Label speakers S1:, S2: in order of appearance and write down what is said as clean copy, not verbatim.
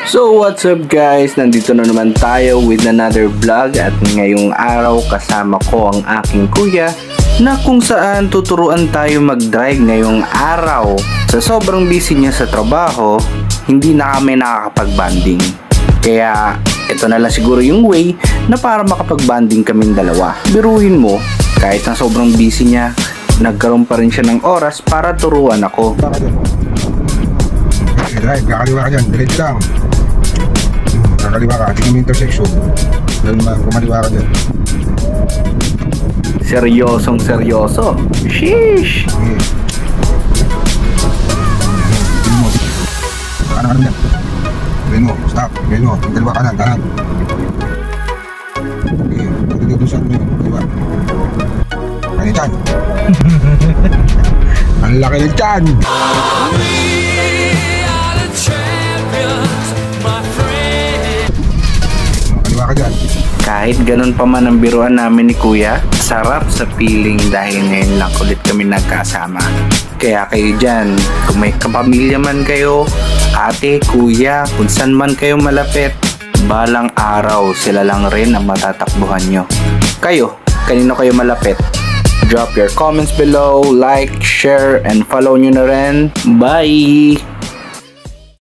S1: So what's up guys, nandito na naman tayo with another vlog at ngayong araw kasama ko ang aking kuya na kung saan tuturuan tayo mag-drive ngayong araw. Sa sobrang busy niya sa trabaho, hindi na kami nakakapag-banding. Kaya ito na lang siguro yung way na para makapag-banding kaming dalawa. Biruhin mo, kahit na sobrang busy niya, nagkaroon pa rin siya ng oras para turuan ako.
S2: Drive, kakaliwa ka dyan, diretso lang. Kakaliwa ka, tingin mo intersection. Dahil kumaliwa ka dyan.
S1: Seryosong seryoso. Sheesh!
S2: Okay. Tingin mo. Kanan ka dyan. Tingin mo, stop. Tingin mo, kaliwa kanan, kanan. Okay, dito sa tingin mo, kaliwa. Kanin dyan. Ang laki ng dyan!
S1: Kahit ganun pa man ang biruan namin ni kuya, sarap sa feeling dahil ngayon lang ulit kami nagkasama. Kaya kayo dyan, kung may kapamilya man kayo, ate, kuya, kung saan man kayo malapit, balang araw sila lang rin ang matatakbuhan nyo. Kayo, kanino kayo malapit? Drop your comments below, like, share, and follow nyo na rin. Bye!